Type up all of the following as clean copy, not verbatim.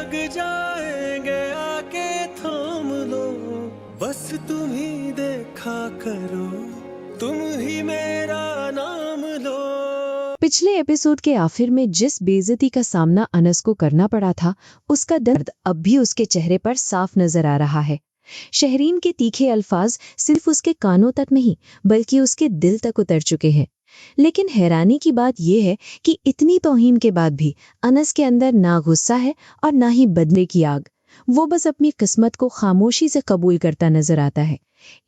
लग जाएंगे आके थाम लो, बस तुम ही देखा करो, तुम ही मेरा नाम लो। पिछले एपिसोड के आखिर में जिस बेइज्जती का सामना अनस को करना पड़ा था, उसका दर्द अब भी उसके चेहरे पर साफ नजर आ रहा है। शहरीन के तीखे अल्फाज सिर्फ उसके कानों तक नहीं बल्कि उसके दिल तक उतर चुके हैं। लेकिन हैरानी की बात यह है कि इतनी तौहीन के बाद भी अनस के अंदर ना गुस्सा है और ना ही बदले की आग। वो बस अपनी किस्मत को खामोशी से कबूल करता नजर आता है।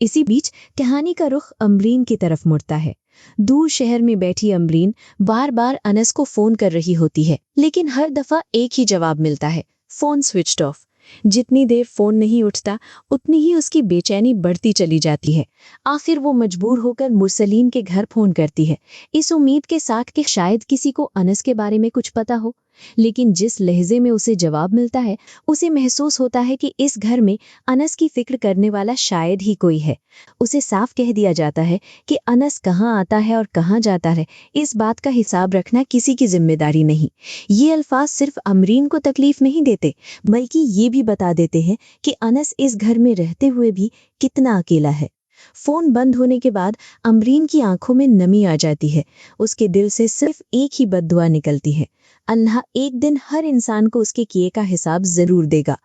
इसी बीच कहानी का रुख अमरीन की तरफ मुड़ता है। दूर शहर में बैठी अमरीन बार बार अनस को फोन कर रही होती है, लेकिन हर दफा एक ही जवाब मिलता है, फोन स्विच्ड ऑफ। जितनी देर फोन नहीं उठता उतनी ही उसकी बेचैनी बढ़ती चली जाती है। आखिर वो मजबूर होकर मुरसलीन के घर फोन करती है, इस उम्मीद के साथ कि शायद किसी को अनस के बारे में कुछ पता हो। लेकिन जिस लहजे में उसे जवाब मिलता है, उसे महसूस होता है कि इस घर में अनस की फिक्र करने वाला शायद ही कोई है। उसे साफ कह दिया जाता है कि अनस कहाँ आता है और कहाँ जाता है, इस बात का हिसाब रखना किसी की जिम्मेदारी नहीं। ये अल्फाज सिर्फ अमरीन को तकलीफ नहीं देते, बल्कि ये भी बता देते हैं कि अनस इस घर में रहते हुए भी कितना अकेला है। फोन बंद होने के बाद अमरीन की आंखों में नमी आ जाती है। उसके दिल से सिर्फ एक ही बद्दुआ निकलती है, अल्लाह एक दिन हर इंसान को उसके किए का हिसाब जरूर देगा।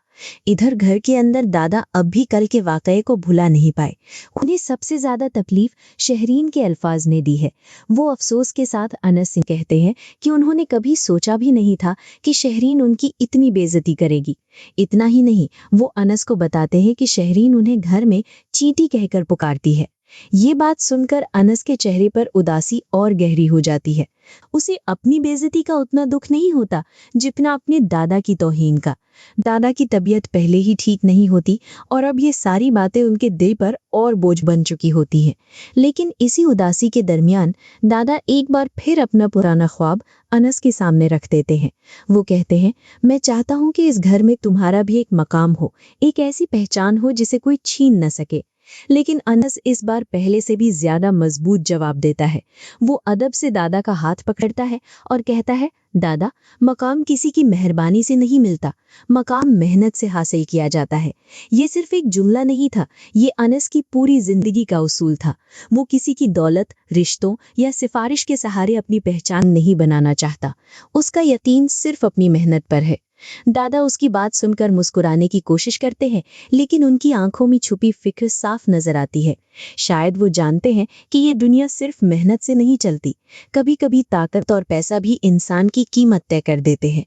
इधर घर के अंदर दादा अब भी कल के वाकये को भुला नहीं पाए। उन्हें सबसे ज्यादा तकलीफ शहरीन के अल्फाज ने दी है। वो अफसोस के साथ अनस से कहते हैं कि उन्होंने कभी सोचा भी नहीं था कि शहरीन उनकी इतनी बेइज्जती करेगी। इतना ही नहीं, वो अनस को बताते हैं कि शहरीन उन्हें घर में चींटी कहकर पुकारती है। ये बात सुनकर अनस के चेहरे पर उदासी और गहरी हो जाती है। उसे अपनी बेइज्जती का उतना दुख नहीं होता जितना अपने दादा की तौहीन का। दादा की तबीयत पहले ही ठीक नहीं होती और अब ये सारी बातें उनके दिल पर और बोझ बन चुकी होती हैं। लेकिन इसी उदासी के दरमियान दादा एक बार फिर अपना पुराना ख्वाब अनस के सामने रख देते हैं। वो कहते हैं, मैं चाहता हूँ कि इस घर में तुम्हारा भी एक मकाम हो, एक ऐसी पहचान हो जिसे कोई छीन न सके। लेकिन अनस इस बार पहले से भी ज्यादा मजबूत जवाब देता है। वो अदब से दादा का हाथ पकड़ता है और कहता है, दादा, मकाम किसी की मेहरबानी से नहीं मिलता, मकाम मेहनत से हासिल किया जाता है। ये सिर्फ एक जुमला नहीं था, ये अनस की पूरी जिंदगी का उसूल था। वो किसी की दौलत, रिश्तों या सिफारिश के सहारे अपनी पहचान नहीं बनाना चाहता। उसका यकीन सिर्फ अपनी मेहनत पर है। दादा उसकी बात सुनकर मुस्कुराने की कोशिश करते हैं, लेकिन उनकी आंखों में छुपी फिक्र साफ नजर आती है। शायद वो जानते हैं कि ये दुनिया सिर्फ मेहनत से नहीं चलती, कभी कभी ताकत और पैसा भी इंसान की कीमत तय कर देते हैं।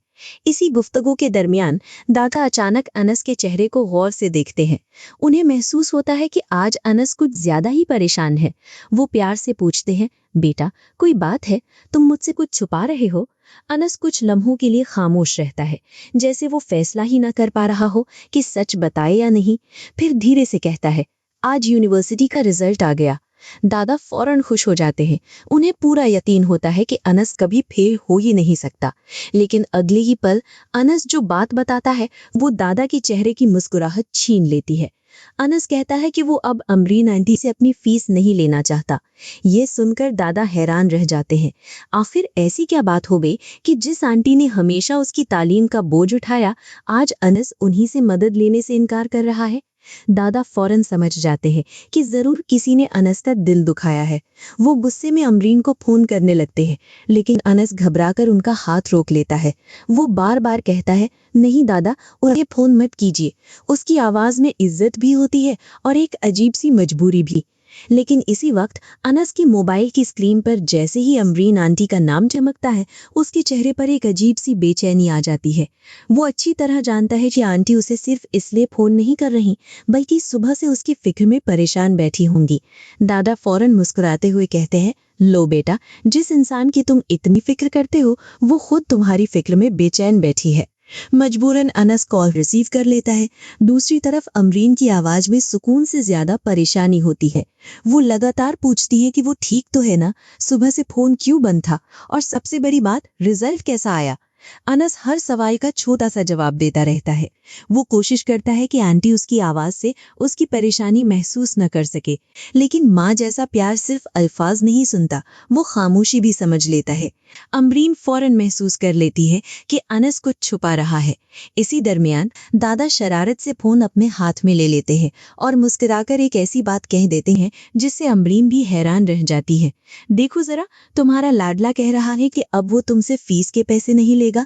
इसी गुफ्तगू के दरमियान दादा अचानक अनस के चेहरे को गौर से देखते हैं। उन्हें महसूस होता है कि आज अनस कुछ ज्यादा ही परेशान है। वो प्यार से पूछते हैं, बेटा, कोई बात है? तुम मुझसे कुछ छुपा रहे हो? अनस कुछ लम्हों के लिए खामोश रहता है, जैसे वो फैसला ही ना कर पा रहा हो कि सच बताए या नहीं। फिर धीरे से कहता है, आज यूनिवर्सिटी का रिजल्ट आ गया। दादा फौरन खुश हो जाते हैं। उन्हें पूरा यकीन होता है कि अनस कभी फेल हो ही नहीं सकता। लेकिन अगले ही पल अनस जो बात बताता है वो दादा के चेहरे की मुस्कुराहट छीन लेती है। अनस कहता है कि वो अब अमरीन आंटी से अपनी फीस नहीं लेना चाहता। ये सुनकर दादा हैरान रह जाते हैं। आखिर ऐसी क्या बात हो गई कि जिस आंटी ने हमेशा उसकी तालीम का बोझ उठाया, आज अनस उन्हीं से मदद लेने से इनकार कर रहा है। दादा फौरन समझ जाते हैं कि जरूर किसी ने अनस का दिल दुखाया है। वो गुस्से में अमरीन को फोन करने लगते हैं, लेकिन अनस घबराकर उनका हाथ रोक लेता है। वो बार बार कहता है, नहीं दादा, उन्हें फोन मत कीजिए। उसकी आवाज में इज्जत भी होती है और एक अजीब सी मजबूरी भी। लेकिन इसी वक्त अनस की मोबाइल की स्क्रीन पर जैसे ही अमरीन आंटी का नाम चमकता है, उसके चेहरे पर एक अजीब सी बेचैनी आ जाती है। वो अच्छी तरह जानता है कि आंटी उसे सिर्फ इसलिए फोन नहीं कर रही, बल्कि सुबह से उसकी फिक्र में परेशान बैठी होंगी। दादा फौरन मुस्कुराते हुए कहते हैं, लो बेटा, जिस इंसान की तुम इतनी फिक्र करते हो वो खुद तुम्हारी फिक्र में बेचैन बैठी है। मजबूरन अनस कॉल रिसीव कर लेता है। दूसरी तरफ अमरीन की आवाज में सुकून से ज्यादा परेशानी होती है। वो लगातार पूछती है कि वो ठीक तो है ना, सुबह से फोन क्यों बंद था, और सबसे बड़ी बात, रिजल्ट कैसा आया। अनस हर सवाल का छोटा सा जवाब देता रहता है। वो कोशिश करता है कि आंटी उसकी आवाज से उसकी परेशानी महसूस न कर सके, लेकिन माँ जैसा प्यार सिर्फ अल्फाज नहीं सुनता, वो खामोशी भी समझ लेता है। अमरीन फौरन महसूस कर लेती है कि अनस कुछ छुपा रहा है। इसी दरमियान दादा शरारत से फोन अपने हाथ में ले लेते हैं और मुस्कुराकर एक ऐसी बात कह देते हैं जिससे अमरीन भी हैरान रह जाती है। देखो जरा, तुम्हारा लाडला कह रहा है कि अब वो तुमसे फीस के पैसे नहीं लेगा।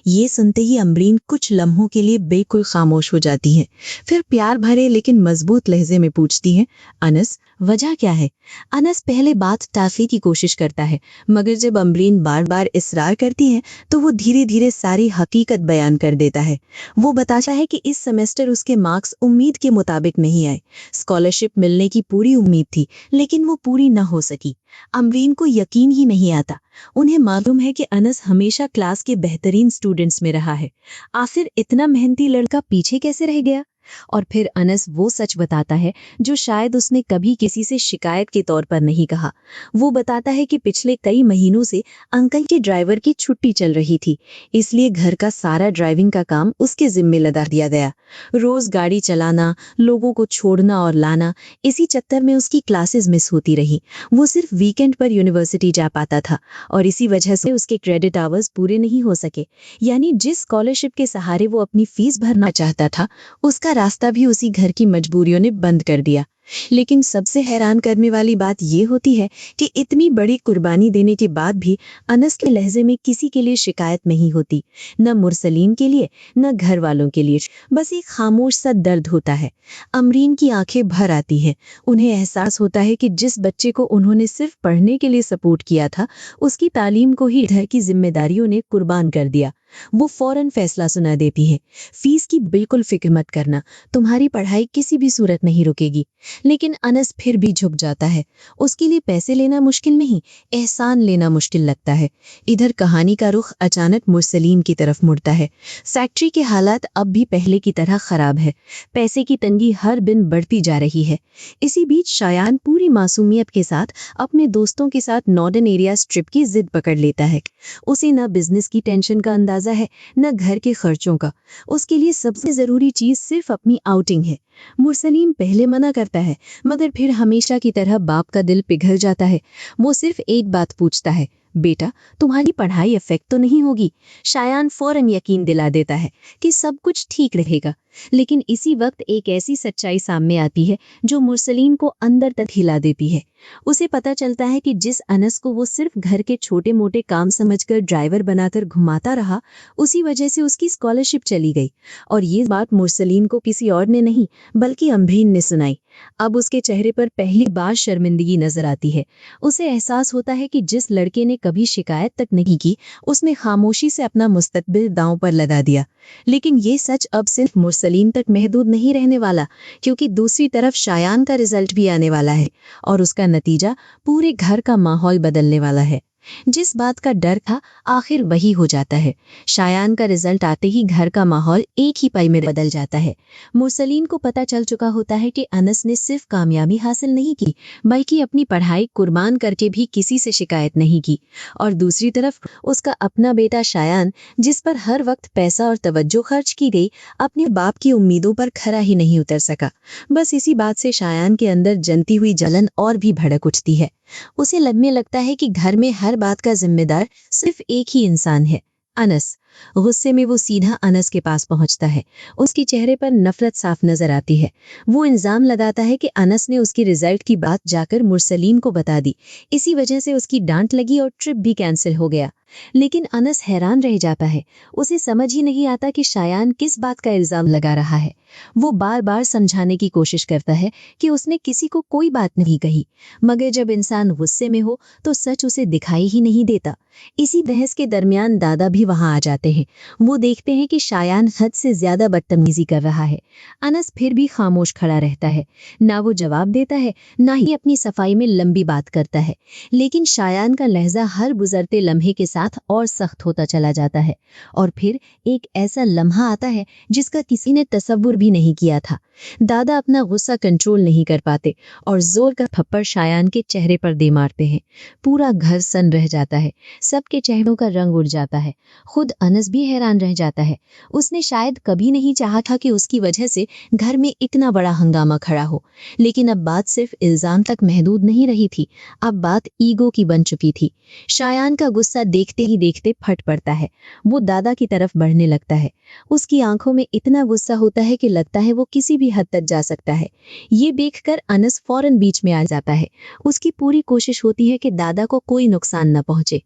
ये सुनते ही अमरीन कुछ लम्हों के लिए बिल्कुल खामोश हो जाती है। फिर प्यार भरे लेकिन मजबूत लहजे में पूछती है, अनस वजह क्या है? अनस पहले बात टालने की कोशिश करता है, मगर जब अमरीन बार बार इसरार करती है तो वो धीरे धीरे सारी हकीकत बयान कर देता है। वो बताता है कि इस सेमेस्टर उसके मार्क्स उम्मीद के मुताबिक नहीं आए। स्कॉलरशिप मिलने की पूरी उम्मीद थी, लेकिन वो पूरी न हो सकी। अमरीन को यकीन ही नहीं आता। उन्हें मालूम है कि अनस हमेशा क्लास के बेहतरीन स्टूडेंट्स में रहा है। आखिर इतना मेहनती लड़का पीछे कैसे रह गया? और फिर अनस वो सच बताता है जो शायद उसने कभी किसी से शिकायत के तौर पर नहीं कहा। वो बताता है कि पिछले कई महीनों से अंकल के ड्राइवर की छुट्टी चल रही थी, इसलिए घर का सारा ड्राइविंग का काम उसके जिम्मे लदा दिया गया। रोज गाड़ी चलाना, लोगों को छोड़ना और लाना, इसी चक्कर में उसकी क्लासेस मिस होती रही। वो सिर्फ वीकेंड पर यूनिवर्सिटी जा पाता था और इसी वजह से उसके क्रेडिट आवर्स पूरे नहीं हो सके। यानी जिस स्कॉलरशिप के सहारे वो अपनी फीस भरना चाहता था, उसका रास्ता भी उसी घर की मजबूरियों ने बंद कर दिया। लेकिन सबसे हैरान करने वाली बात यह होती है कि इतनी बड़ी कुर्बानी देने के बाद भी अनस के लहजे में किसी के लिए शिकायत नहीं होती, न मुरसलीन के लिए न घर वालों के लिए। बस एक खामोश सा दर्द होता है। अमरीन की आंखें भर आती हैं। उन्हें एहसास होता है कि जिस बच्चे को उन्होंने सिर्फ पढ़ने के लिए सपोर्ट किया था, उसकी तालीम को ही घर की जिम्मेदारियों ने कुर्बान कर दिया। वो फौरन फैसला सुना देती है, फीस की बिल्कुल फिक्र मत करना, तुम्हारी पढ़ाई किसी भी सूरत नहीं रुकेगी। लेकिन अनस फिर भी झुक जाता है। उसके लिए पैसे लेना मुश्किल नहीं, एहसान लेना मुश्किल लगता है। इधर कहानी का रुख अचानक मुरसलीन की तरफ मुड़ता है। फैक्ट्री के हालात अब भी पहले की तरह खराब है। पैसे की तंगी हर दिन बढ़ती जा रही है। इसी बीच शायान पूरी मासूमियत के साथ अपने दोस्तों के साथ नॉर्दर्न एरियाज ट्रिप की जिद पकड़ लेता है। उसे न बिजनेस की टेंशन का अंदाजा है, न घर के खर्चों का। उसके लिए सबसे जरूरी चीज सिर्फ अपनी आउटिंग है। मुरसलीम पहले मना करता है, मगर फिर हमेशा की तरह बाप का दिल पिघल जाता है। वो सिर्फ एक बात पूछता है, बेटा तुम्हारी पढ़ाई अफेक्ट तो नहीं होगी? शायान फौरन यकीन दिला देता है कि सब कुछ ठीक रहेगा। लेकिन इसी वक्त एक ऐसी सच्चाई सामने आती है जो मुरसलीन को अंदर तक हिला देती है। उसे पता चलता है कि जिस अनस को वो सिर्फ घर के छोटे मोटे काम समझकर ड्राइवर बनाकर घुमाता रहा, उसी वजह से उसकी स्कॉलरशिप चली गई। और ये बात मुरसलीन को किसी और ने नहीं बल्कि अमरीन ने सुनाई। अब उसके चेहरे पर पहली बार शर्मिंदगी नजर आती है। उसे एहसास होता है कि जिस लड़के ने कभी शिकायत तक नहीं की, उसने खामोशी से अपना मुस्तकबिल दांव पर लगा दिया। लेकिन ये सच अब सिर्फ मुरसलीन तक महदूद नहीं रहने वाला, क्योंकि दूसरी तरफ शायान का रिजल्ट भी आने वाला है और उसका नतीजा पूरे घर का माहौल बदलने वाला है। जिस बात का डर था, आखिर वही हो जाता है। शायान का रिजल्ट आते ही घर का माहौल एक ही पल में बदल जाता है। मुरसलीन को पता चल चुका होता है कि अनस ने सिर्फ कामयाबी हासिल नहीं की, बल्कि अपनी पढ़ाई कुर्बान करके भी किसी से शिकायत नहीं की। और दूसरी तरफ उसका अपना बेटा शायान, जिस पर हर वक्त पैसा और तवज्जो खर्च की गई, अपने बाप की उम्मीदों पर खरा ही नहीं उतर सका। बस इसी बात से शायान के अंदर जनती हुई जलन और भी भड़क उठती है। उसे लगने लगता है कि घर में हर बात का जिम्मेदार सिर्फ एक ही इंसान है, अनस। गुस्से में वो सीधा अनस के पास पहुंचता है। उसके चेहरे पर नफरत साफ नजर आती है। वो इल्जाम लगाता है कि अनस ने उसके रिजल्ट की बात जाकर मुरसलीन को बता दी, इसी वजह से उसकी डांट लगी और ट्रिप भी कैंसिल हो गया। लेकिन अनस हैरान रह जाता है। उसे समझ ही नहीं आता कि शायान किस बात का इल्जाम लगा रहा है। वो बार बार समझाने की कोशिश करता है कि उसने किसी को कोई बात नहीं कही, मगर जब इंसान गुस्से में हो तो सच उसे दिखाई ही नहीं देता। इसी बहस के दरमियान दादा भी वहां आ जाते हैं। वो देखते हैं कि शायान हद से ज्यादा बदतमीजी कर रहा है। अनस फिर भी खामोश खड़ा रहता है। ना वो जवाब देता है, ना ही अपनी सफाई में लंबी बात करता है। लेकिन शायान का लहजा हर गुजरते लम्हे के साथ और सख्त होता चला जाता है। और फिर एक ऐसा लम्हा आता है जिसका किसी ने तसव्वुर भी नहीं किया था। दादा अपना गुस्सा कंट्रोल नहीं कर पाते और जोर का थप्पड़ शायान के चेहरे पर दे मारते हैं। पूरा घर सन्न रह जाता है। सबके चेहरों का रंग उड़ जाता है। खुद अनस अनस भी हैरान रह जाता है। उसने शायद कभी नहीं चाहा था कि उसकी वजह से घर में इतना बड़ा हंगामा खड़ा हो। लेकिन अब बात सिर्फ इल्जाम तक महदूद नहीं रही थी, अब बात ईगो की बन चुकी थी। शायान का गुस्सा देखते ही देखते फट पड़ता है। वो दादा की तरफ बढ़ने लगता है। उसकी आंखों में इतना गुस्सा होता है कि लगता है वो किसी भी हद तक जा सकता है। ये देखकर अनस फौरन बीच में आ जाता है। उसकी पूरी कोशिश होती है कि दादा को कोई नुकसान न पहुंचे।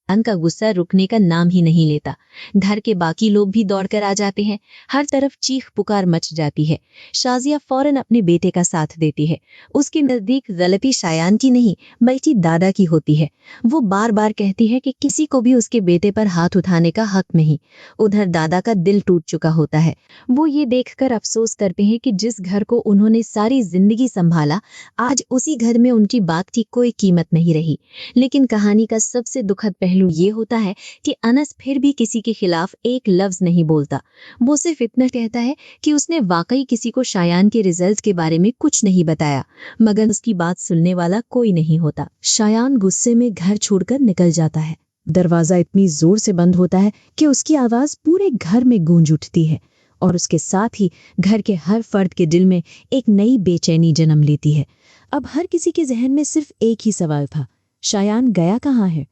शायान का गुस्सा रुकने का नाम ही नहीं लेता। घर के बाकी लोग भी दौड़कर आ जाते हैं। हर तरफ चीख पुकार मच जाती है। शाजिया फौरन अपने बेटे का साथ देती है। उसके नजदीक गलती शायान की नहीं बल्कि दादा की होती है। वो बार बार कहती है कि किसी को भी उसके बेटे पर हाथ उठाने का हक नहीं। उधर दादा का दिल टूट चुका होता है। वो ये देखकर अफसोस करते हैं कि जिस घर को उन्होंने सारी जिंदगी संभाला, आज उसी घर में उनकी बात की कोई कीमत नहीं रही। लेकिन कहानी का सबसे दुखद पहलू ये होता है कि अनस फिर भी किसी के खिलाफ एक लफ्ज नहीं बोलता। वो सिर्फ इतना कहता है कि उसने वाकई किसी को शायान के रिजल्ट के बारे में कुछ नहीं बताया, मगर उसकी बात सुनने वाला कोई नहीं होता। शायान गुस्से में घर छोड़कर निकल जाता है। दरवाजा इतनी जोर से बंद होता है कि उसकी आवाज पूरे घर में गूंज उठती है और उसके साथ ही घर के हर फर्द के दिल में एक नई बेचैनी जन्म लेती है। अब हर किसी के जहन में सिर्फ एक ही सवाल था, शायान गया कहाँ है?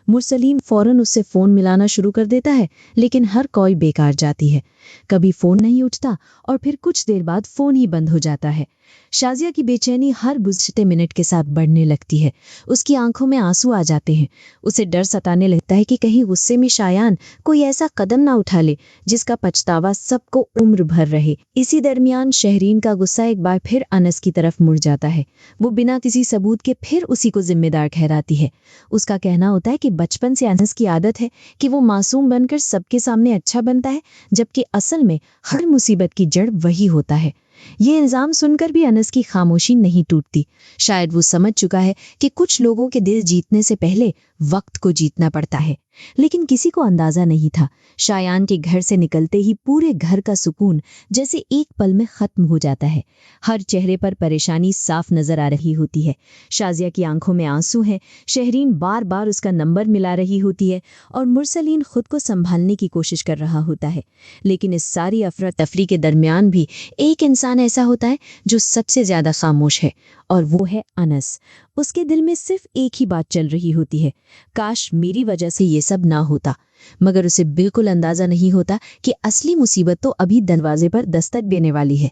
मुरसलीन फौरन उससे फोन मिलाना शुरू कर देता है, लेकिन हर कॉल बेकार जाती है। कभी फोन नहीं उठता और फिर कुछ देर बाद फोन ही बंद हो जाता है। शाजिया की बेचैनी हर गुज़श्ते मिनट के साथ बढ़ने लगती है। उसकी आंखों में आंसू आ जाते हैं। उसे डर सताने लगता है कि कहीं गुस्से में शायान कोई ऐसा कदम ना उठा ले जिसका पछतावा सबको उम्र भर रहे। इसी दरमियान शहरीन का गुस्सा एक बार फिर अनस की तरफ मुड़ जाता है। वो बिना किसी सबूत के फिर उसी को जिम्मेदार ठहराती है। उसका कहना होता है कि बचपन से अनस की आदत है कि वो मासूम बनकर सबके सामने अच्छा बनता है, जबकि असल में हर मुसीबत की जड़ वही होता है। ये इल्जाम सुनकर भी अनस की खामोशी नहीं टूटती। शायद वो समझ चुका है कि कुछ लोगों के दिल जीतने से पहले वक्त को जीतना पड़ता है। लेकिन किसी को अंदाजा नहीं था, शायान के घर से निकलते ही पूरे घर का सुकून जैसे एक पल में खत्म हो जाता है। हर चेहरे पर परेशानी साफ नजर आ रही होती है। शाजिया की आंखों में आंसू हैं। शहरीन बार बार उसका नंबर मिला रही होती है और मुरसलीन खुद को संभालने की कोशिश कर रहा होता है। लेकिन इस सारी अफरा तफरी के दरमियान भी एक इंसान ऐसा होता है जो सबसे ज्यादा खामोश है, और वो है अनस। उसके दिल में सिर्फ एक ही बात चल रही होती है, काश मेरी वजह से ये सब ना होता। मगर उसे बिल्कुल अंदाजा नहीं होता कि असली मुसीबत तो अभी दरवाजे पर दस्तक देने वाली है।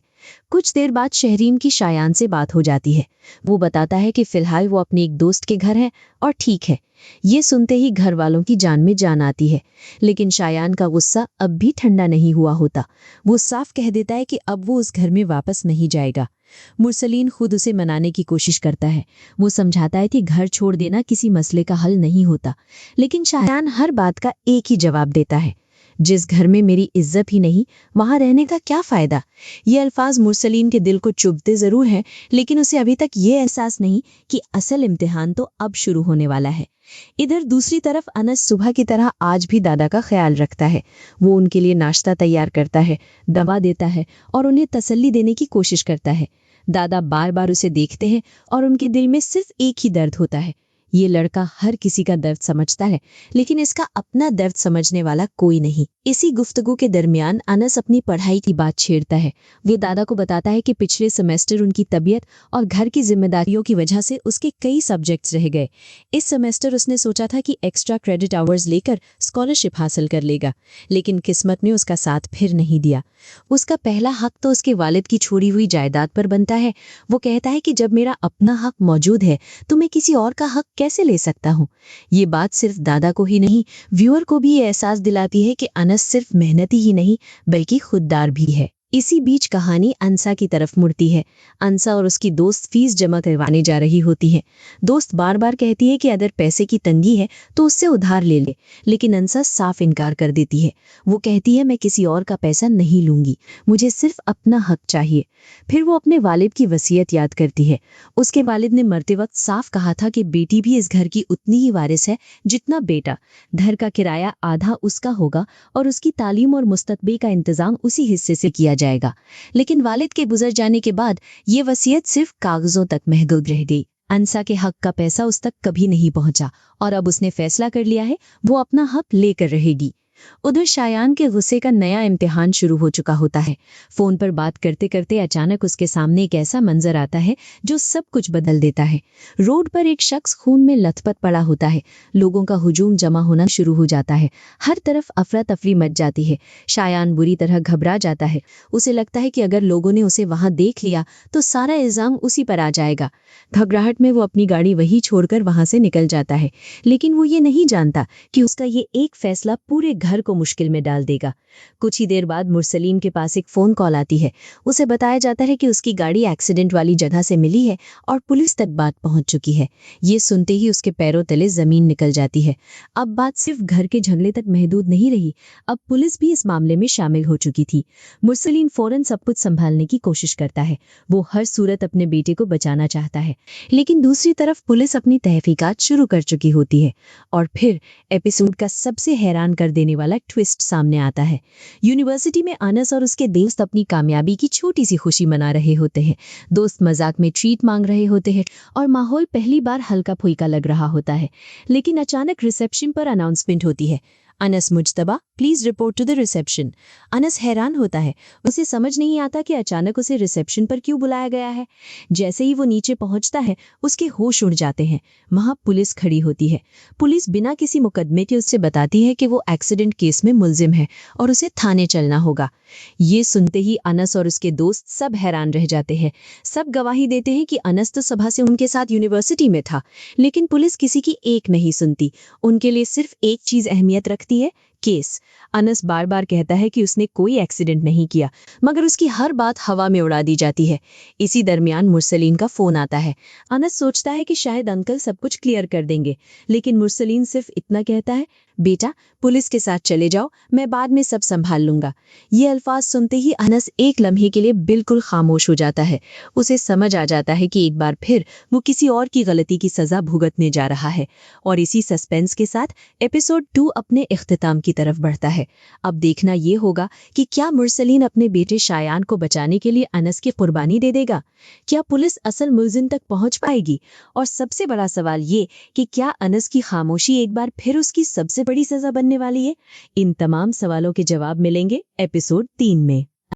कुछ देर बाद शहरीन की शायान से बात हो जाती है। वो बताता है कि फिलहाल वो अपने एक दोस्त के घर है और ठीक है। ये सुनते ही घर वालों की जान में जान आती है। लेकिन शायान का गुस्सा अब भी ठंडा नहीं हुआ होता। वो साफ कह देता है कि अब वो उस घर में वापस नहीं जाएगा। मुरसलीन खुद उसे मनाने की कोशिश करता है। वो समझाता है कि घर छोड़ देना किसी मसले का हल नहीं होता। लेकिन शायान हर बात का एक ही जवाब देता है, जिस घर में मेरी इज्जत ही नहीं, वहां रहने का क्या फायदा। ये अल्फाज मुरसलीन के दिल को चुभते जरूर हैं, लेकिन उसे अभी तक ये एहसास नहीं कि असल इम्तिहान तो अब शुरू होने वाला है। इधर दूसरी तरफ अनस सुबह की तरह आज भी दादा का ख्याल रखता है। वो उनके लिए नाश्ता तैयार करता है, दवा देता है और उन्हें तसल्ली देने की कोशिश करता है। दादा बार बार उसे देखते हैं और उनके दिल में सिर्फ एक ही दर्द होता है। ये लड़का हर किसी का दर्द समझता है, लेकिन इसका अपना दर्द समझने वाला कोई नहीं। इसी गुफ्तगू के दरमियान अनस अपनी पढ़ाई की बात छेड़ता है। वो दादा को बताता है कि पिछले सेमेस्टर उनकी तबीयत और घर की जिम्मेदारियों की वजह से उसके कई सब्जेक्ट्स रह गए। इस सेमेस्टर उसने सोचा था कि एक्स्ट्रा क्रेडिट आवर्स लेकर स्कॉलरशिप हासिल कर लेगा, लेकिन किस्मत ने उसका साथ फिर नहीं दिया। उसका पहला हक तो उसके वालिद की छोड़ी हुई जायदाद पर बनता है। वो कहता है कि जब मेरा अपना हक मौजूद है तो मैं किसी और का हक कैसे ले सकता हूँ। ये बात सिर्फ दादा को ही नहीं, व्यूअर को भी ये एहसास दिलाती है कि अनस सिर्फ मेहनती ही नहीं बल्कि खुददार भी है। इसी बीच कहानी अंसा की तरफ मुड़ती है। अंसा और उसकी दोस्त फीस जमा करवाने जा रही होती है। दोस्त बार बार कहती है कि अगर पैसे की तंगी है तो उससे उधार ले ले, लेकिन अंसा साफ इनकार कर देती है। वो कहती है मैं किसी और का पैसा नहीं लूंगी, मुझे सिर्फ अपना हक चाहिए। फिर वो अपने वालिद की वसीयत याद करती है। उसके वालिद ने मरते वक्त साफ कहा था कि बेटी भी इस घर की उतनी ही वारिस है जितना बेटा। घर का किराया आधा उसका होगा और उसकी तालीम और मुस्तकबिल का इंतजाम उसी हिस्से से किया जाएगा। लेकिन वालिद के गुजर जाने के बाद ये वसीयत सिर्फ कागजों तक महदूद रह गई। अंसा के हक का पैसा उस तक कभी नहीं पहुंचा और अब उसने फैसला कर लिया है वो अपना हक लेकर रहेगी। उधर शायान के गुस्से का नया इम्तिहान शुरू हो चुका होता है। फोन पर बात करते करते अचानक उसके सामने एक ऐसा मंजर आता है जो सब कुछ बदल देता है। रोड पर एक शख्स खून में लथपथ पड़ा होता है। लोगों का हुजूम जमा होना शुरू हो जाता है। हर तरफ अफरा तफरी मच जाती है। शायान बुरी तरह घबरा जाता है। उसे लगता है कि अगर लोगों ने उसे वहां देख लिया तो सारा इल्जाम उसी पर आ जाएगा। घबराहट में वो अपनी गाड़ी वहीं छोड़कर वहां से निकल जाता है, लेकिन वो ये नहीं जानता कि उसका ये एक फैसला पूरे घर को मुश्किल में डाल देगा। कुछ ही देर बाद मुरसलीन के पास एक फोन कॉल आती है। उसे बताया जाता है कि उसकी गाड़ी एक्सीडेंट वाली जगह से मिली है और पुलिस तक बात पहुंच चुकी है। ये सुनते ही उसके पैरों तले जमीन निकल जाती है। अब बात सिर्फ घर के झगड़े तक महदूद नहीं रही, अब पुलिस भी इस मामले में शामिल हो चुकी थी। मुरसलीन फौरन सब कुछ संभालने की कोशिश करता है। वो हर सूरत अपने बेटे को बचाना चाहता है, लेकिन दूसरी तरफ पुलिस अपनी तहकीकात शुरू कर चुकी होती है। और फिर एपिसोड का सबसे हैरान कर देने वाला ट्विस्ट सामने आता है। यूनिवर्सिटी में अनस और उसके दोस्त अपनी कामयाबी की छोटी सी खुशी मना रहे होते हैं। दोस्त मजाक में ट्रीट मांग रहे होते हैं और माहौल पहली बार हल्का फुल्का लग रहा होता है। लेकिन अचानक रिसेप्शन पर अनाउंसमेंट होती है, Anas Mujtaba please report to the reception. Anas हैरान होता है। उसे समझ नहीं आता कि अचानक उसे रिसेप्शन पर क्यों बुलाया गया है। जैसे ही वो नीचे पहुंचता है उसके होश उड़ जाते हैं। वहां पुलिस खड़ी होती है। पुलिस बिना किसी मुकदमे के उससे बताती है कि वो एक्सीडेंट केस में मुलजिम है और उसे थाने चलना होगा। ये सुनते ही अनस और उसके दोस्त सब हैरान रह जाते हैं। सब गवाही देते हैं कि अनस तो सुबह से उनके साथ यूनिवर्सिटी में था, लेकिन पुलिस किसी की एक नहीं सुनती। उनके लिए सिर्फ एक चीज अहमियत रखती है, केस। अनस बार बार कहता है कि उसने कोई एक्सीडेंट नहीं किया, मगर उसकी हर बात हवा में उड़ा दी जाती है। इसी दरमियान मुरसलीन का फोन आता है। अनस सोचता है कि शायद अंकल सब कुछ क्लियर कर देंगे, लेकिन मुरसलीन सिर्फ इतना कहता है, बेटा पुलिस के साथ चले जाओ, मैं बाद में सब संभाल लूंगा। ये अल्फाज सुनते ही अनस एक लम्हे के लिए बिल्कुल खामोश हो जाता है। उसे समझ आ जाता है कि एक बार फिर वो किसी और की गलती की सजा भुगतने जा रहा है। और इसी सस्पेंस के साथ एपिसोड 2 अपने इख्तिताम की तरफ बढ़ता है। अब देखना ये होगा कि क्या मुरसलीन अपने बेटे शायान को बचाने के लिए अनस की कुर्बानी दे देगा? क्या पुलिस असल मुलजिम तक पहुंच पाएगी? और सबसे बड़ा सवाल ये कि क्या अनस की खामोशी एक बार फिर उसकी सबसे बड़ी सजा बनने वाली है? इन तमाम सवालों के जवाब मिलेंगे एपिसोड 3 में।